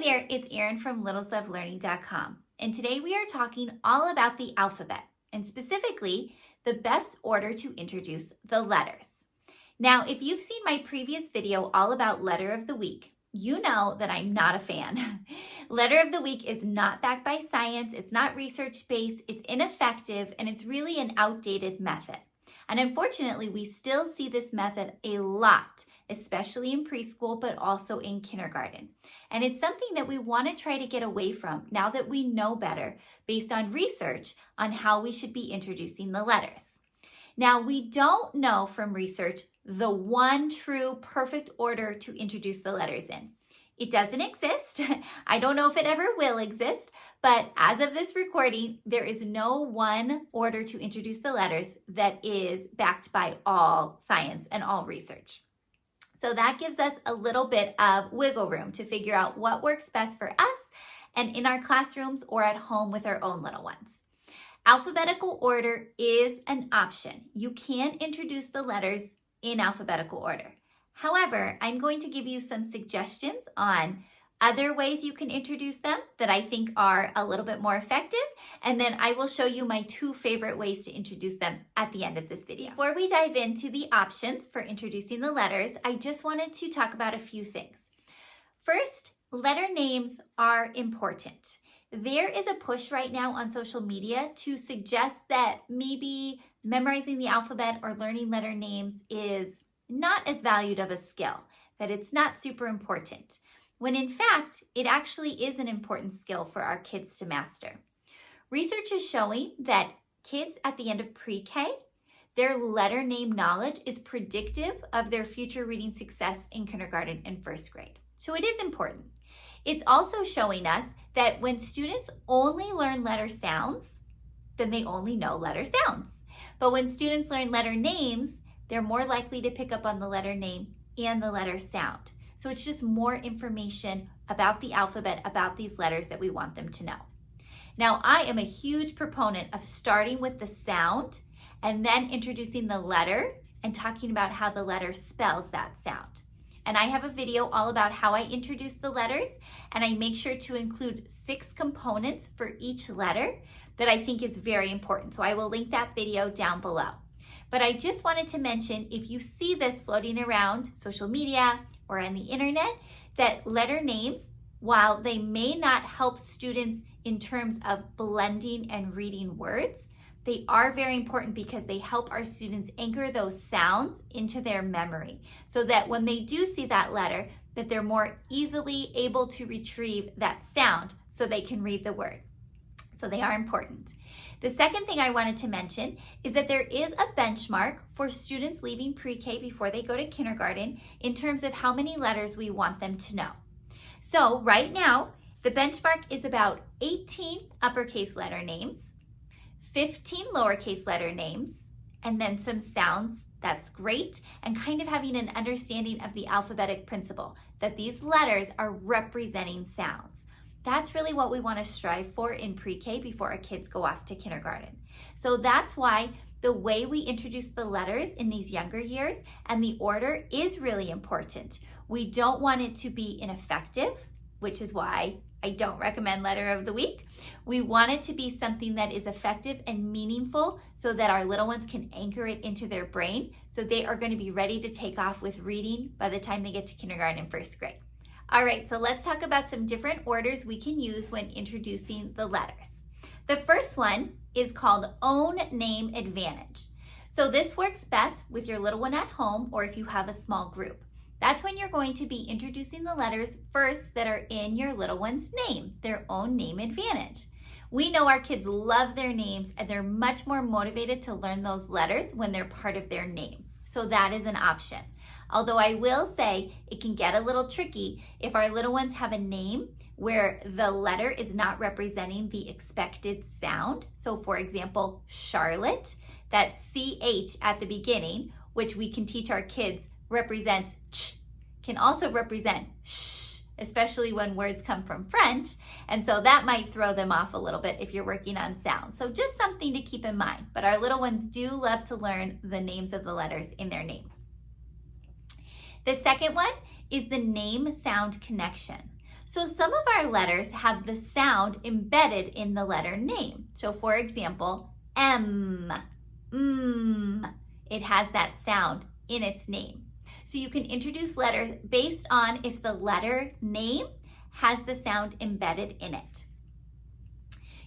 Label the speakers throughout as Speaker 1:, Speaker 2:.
Speaker 1: there, it's Erin from littleslovelearning.com, and today we are talking all about the alphabet, and specifically the best order to introduce the letters. Now, if you've seen my previous video all about letter of the week, you know that I'm not a fan. Letter of the week is not backed by science, it's not research-based, it's ineffective, and it's really an outdated method. And unfortunately, we still see this method a lot, especially in preschool, but also in kindergarten. And it's something that we want to try to get away from now that we know better based on research on how we should be introducing the letters. Now, we don't know from research the one true perfect order to introduce the letters in. It doesn't exist. I don't know if it ever will exist, but as of this recording, there is no one order to introduce the letters that is backed by all science and all research. So that gives us a little bit of wiggle room to figure out what works best for us and in our classrooms or at home with our own little ones. Alphabetical order is an option. You can introduce the letters in alphabetical order. However, I'm going to give you some suggestions on other ways you can introduce them that I think are a little bit more effective, and then I will show you my two favorite ways to introduce them at the end of this video. Before we dive into the options for introducing the letters, I just wanted to talk about a few things. First, letter names are important. There is a push right now on social media to suggest that maybe memorizing the alphabet or learning letter names is not as valued of a skill, that it's not super important, when in fact, it actually is an important skill for our kids to master. Research is showing that kids at the end of pre-K, their letter name knowledge is predictive of their future reading success in kindergarten and first grade. So it is important. It's also showing us that when students only learn letter sounds, then they only know letter sounds. But when students learn letter names, they're more likely to pick up on the letter name and the letter sound. So it's just more information about the alphabet, about these letters that we want them to know. Now, I am a huge proponent of starting with the sound and then introducing the letter and talking about how the letter spells that sound. And I have a video all about how I introduce the letters, and I make sure to include 6 components for each letter that I think is very important. So I will link that video down below. But I just wanted to mention, if you see this floating around social media or on the internet, that letter names, while they may not help students in terms of blending and reading words, they are very important because they help our students anchor those sounds into their memory so that when they do see that letter, that they're more easily able to retrieve that sound so they can read the word. So they are important. The second thing I wanted to mention is that there is a benchmark for students leaving pre-K before they go to kindergarten in terms of how many letters we want them to know. So right now, the benchmark is about 18 uppercase letter names, 15 lowercase letter names, and then some sounds. That's great, and kind of having an understanding of the alphabetic principle, that these letters are representing sounds. That's really what we want to strive for in pre-K before our kids go off to kindergarten. So that's why the way we introduce the letters in these younger years and the order is really important. We don't want it to be ineffective, which is why I don't recommend letter of the week. We want it to be something that is effective and meaningful so that our little ones can anchor it into their brain so they are going to be ready to take off with reading by the time they get to kindergarten and first grade. All right, so let's talk about some different orders we can use when introducing the letters. The first one is called Own Name Advantage. So this works best with your little one at home or if you have a small group. That's when you're going to be introducing the letters first that are in your little one's name, their own name advantage. We know our kids love their names and they're much more motivated to learn those letters when they're part of their name. So that is an option. Although I will say it can get a little tricky if our little ones have a name where the letter is not representing the expected sound. So for example, Charlotte, that CH at the beginning, which we can teach our kids represents ch, can also represent sh, especially when words come from French. And so that might throw them off a little bit if you're working on sound. So just something to keep in mind. But our little ones do love to learn the names of the letters in their name. The second one is the name sound connection. So some of our letters have the sound embedded in the letter name. So for example, M, it has that sound in its name. So you can introduce letters based on if the letter name has the sound embedded in it.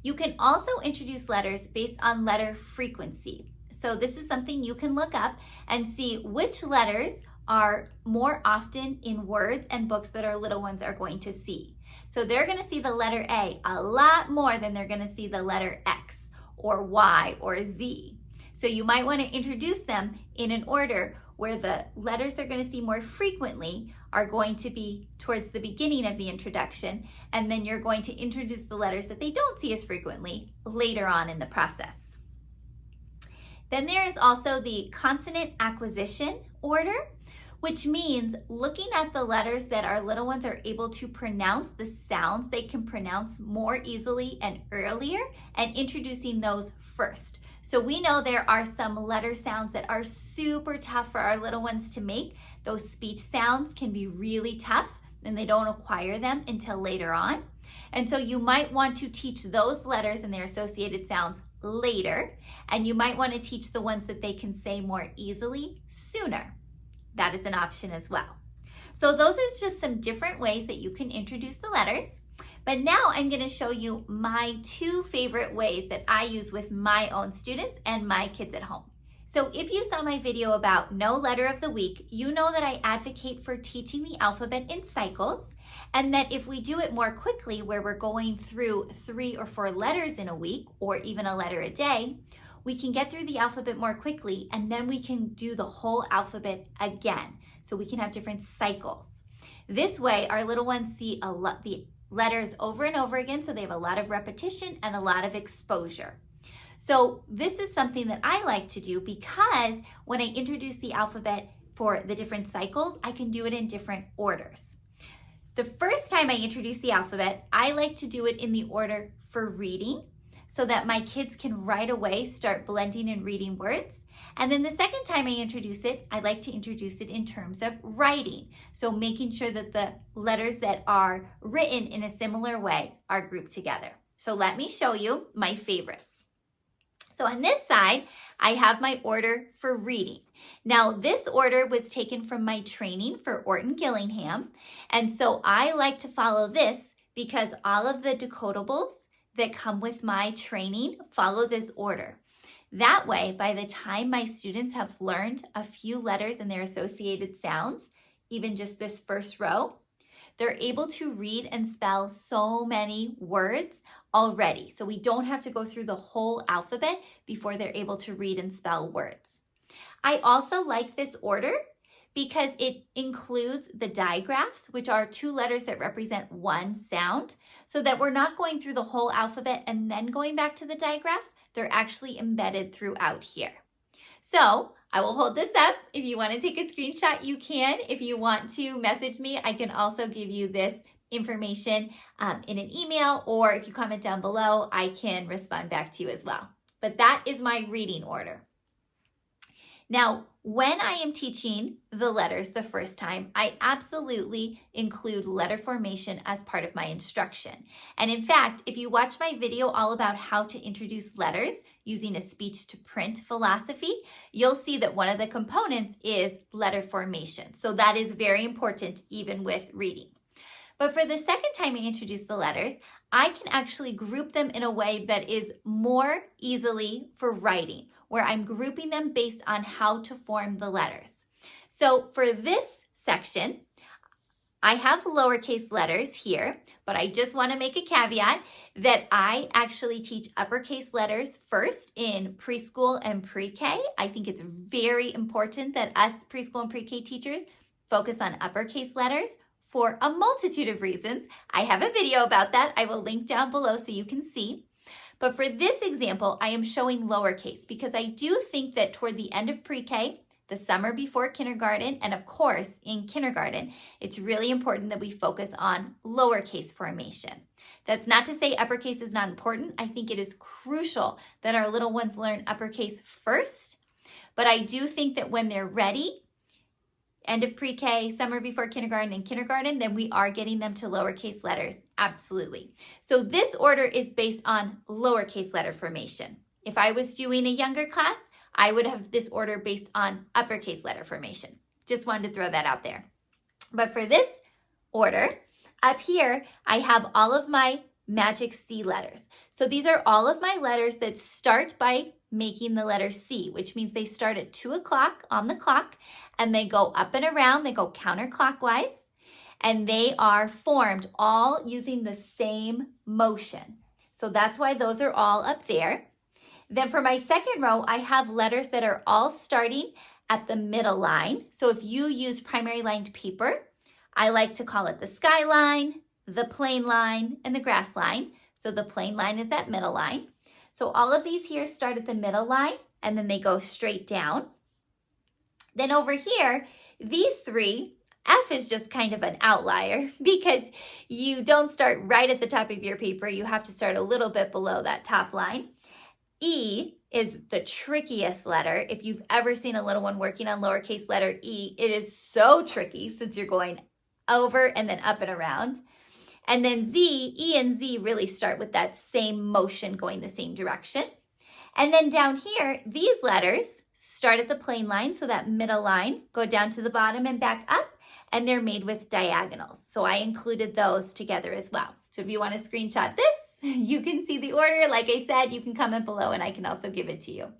Speaker 1: You can also introduce letters based on letter frequency. So this is something you can look up and see which letters are more often in words and books that our little ones are going to see. So they're going to see the letter A a lot more than they're going to see the letter X or Y or Z. So you might want to introduce them in an order where the letters they're going to see more frequently are going to be towards the beginning of the introduction, and then you're going to introduce the letters that they don't see as frequently later on in the process. Then there is also the consonant acquisition order, which means looking at the letters that our little ones are able to pronounce, the sounds they can pronounce more easily and earlier, and introducing those first. So we know there are some letter sounds that are super tough for our little ones to make. Those speech sounds can be really tough and they don't acquire them until later on. And so you might want to teach those letters and their associated sounds later, and you might want to teach the ones that they can say more easily sooner. That is an option as well. So those are just some different ways that you can introduce the letters. But now I'm going to show you my two favorite ways that I use with my own students and my kids at home. So if you saw my video about No Letter of the Week, you know that I advocate for teaching the alphabet in cycles, and that if we do it more quickly, where we're going through 3 or 4 letters in a week, or even a letter a day, we can get through the alphabet more quickly, and then we can do the whole alphabet again. So we can have different cycles. This way, our little ones see the letters over and over again, so they have a lot of repetition and a lot of exposure. So this is something that I like to do because when I introduce the alphabet for the different cycles, I can do it in different orders. The first time I introduce the alphabet, I like to do it in the order for reading so that my kids can right away start blending and reading words. And then the second time I introduce it, I like to introduce it in terms of writing. So making sure that the letters that are written in a similar way are grouped together. So let me show you my favorites. So on this side, I have my order for reading. Now this order was taken from my training for Orton Gillingham. And so I like to follow this because all of the decodables that come with my training follow this order. That way, by the time my students have learned a few letters and their associated sounds, even just this first row, they're able to read and spell so many words already. So we don't have to go through the whole alphabet before they're able to read and spell words. I also like this order because it includes the digraphs, which are 2 letters that represent one sound, so that we're not going through the whole alphabet and then going back to the digraphs. They're actually embedded throughout here. So I will hold this up. If you want to take a screenshot, you can. If you want to message me, I can also give you this information in an email, or if you comment down below, I can respond back to you as well. But that is my reading order. Now, when I am teaching the letters the first time, I absolutely include letter formation as part of my instruction. And in fact, if you watch my video all about how to introduce letters using a speech to print philosophy, you'll see that one of the components is letter formation. So that is very important even with reading. But for the second time I introduce the letters, I can actually group them in a way that is more easily for writing, where I'm grouping them based on how to form the letters. So for this section, I have lowercase letters here, but I just want to make a caveat that I actually teach uppercase letters first in preschool and pre-K. I think it's very important that us preschool and pre-K teachers focus on uppercase letters for a multitude of reasons. I have a video about that. I will link down below so you can see. But for this example, I am showing lowercase because I do think that toward the end of pre-K, the summer before kindergarten, and of course in kindergarten, it's really important that we focus on lowercase formation. That's not to say uppercase is not important. I think it is crucial that our little ones learn uppercase first, but I do think that when they're ready end of pre-K, summer before kindergarten, and kindergarten, then we are getting them to lowercase letters, absolutely. So this order is based on lowercase letter formation. If I was doing a younger class, I would have this order based on uppercase letter formation. Just wanted to throw that out there. But for this order, up here, I have all of my magic C letters. So these are all of my letters that start by making the letter C, which means they start at 2 o'clock on the clock and they go up and around, they go counterclockwise, and they are formed all using the same motion. So that's why those are all up there. Then for my second row, I have letters that are all starting at the middle line. So if you use primary lined paper, I like to call it the sky line, the plain line, and the grass line. So the plain line is that middle line. So all of these here start at the middle line and then they go straight down. Then over here, these three, F is just kind of an outlier because you don't start right at the top of your paper. You have to start a little bit below that top line. E is the trickiest letter. If you've ever seen a little one working on lowercase letter E, it is so tricky since you're going over and then up and around. And then Z, E and Z really start with that same motion going the same direction. And then down here, these letters start at the plain line, so that middle line, go down to the bottom and back up, and they're made with diagonals. So I included those together as well. So if you want to screenshot this, you can see the order. Like I said, you can comment below and I can also give it to you.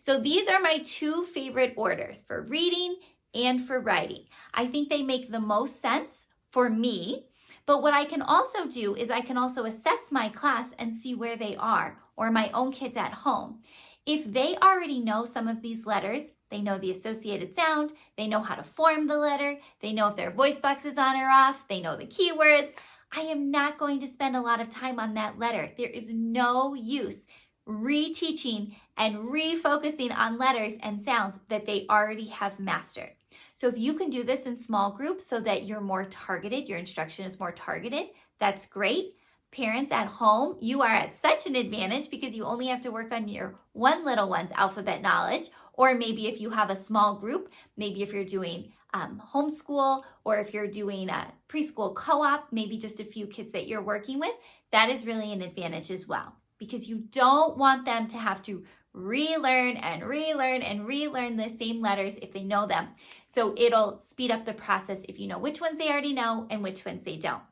Speaker 1: So these are my two favorite orders for reading and for writing. I think they make the most sense for me. But what I can also do is I can also assess my class and see where they are, or my own kids at home. If they already know some of these letters, they know the associated sound, they know how to form the letter, they know if their voice box is on or off, they know the keywords, I am not going to spend a lot of time on that letter. There is no use reteaching and refocusing on letters and sounds that they already have mastered. So if you can do this in small groups so that you're more targeted, your instruction is more targeted, that's great. Parents at home, you are at such an advantage because you only have to work on your one little one's alphabet knowledge, or maybe if you have a small group, maybe if you're doing homeschool, or if you're doing a preschool co-op, maybe just a few kids that you're working with, that is really an advantage as well, because you don't want them to have to relearn and relearn and relearn the same letters if they know them. So it'll speed up the process if you know which ones they already know and which ones they don't.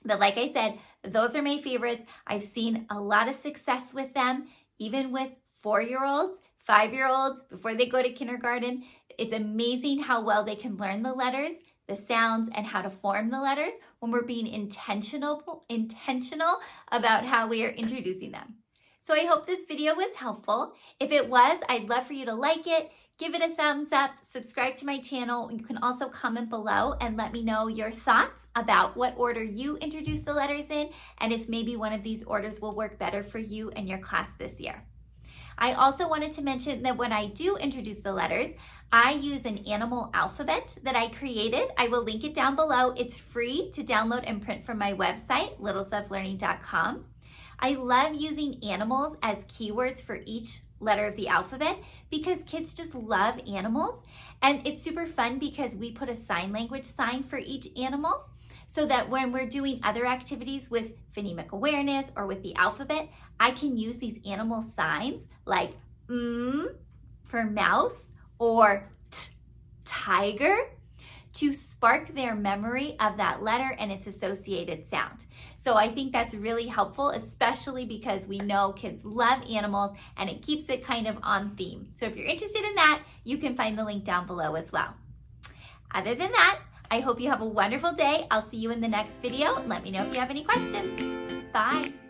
Speaker 1: But like I said, those are my favorites. I've seen a lot of success with them, even with 4-year-olds, 5-year-olds, before they go to kindergarten. It's amazing how well they can learn the letters, the sounds, and how to form the letters when we're being intentional about how we are introducing them. So I hope this video was helpful. If it was, I'd love for you to like it, give it a thumbs up, subscribe to my channel. You can also comment below and let me know your thoughts about what order you introduce the letters in, and if maybe one of these orders will work better for you and your class this year. I also wanted to mention that when I do introduce the letters, I use an animal alphabet that I created. I will link it down below. It's free to download and print from my website, littlestufflearning.com. I love using animals as keywords for each letter of the alphabet because kids just love animals. And it's super fun because we put a sign language sign for each animal so that when we're doing other activities with phonemic awareness or with the alphabet, I can use these animal signs like for mouse or tiger to spark their memory of that letter and its associated sound. So I think that's really helpful, especially because we know kids love animals and it keeps it kind of on theme. So if you're interested in that, you can find the link down below as well. Other than that, I hope you have a wonderful day. I'll see you in the next video. Let me know if you have any questions. Bye.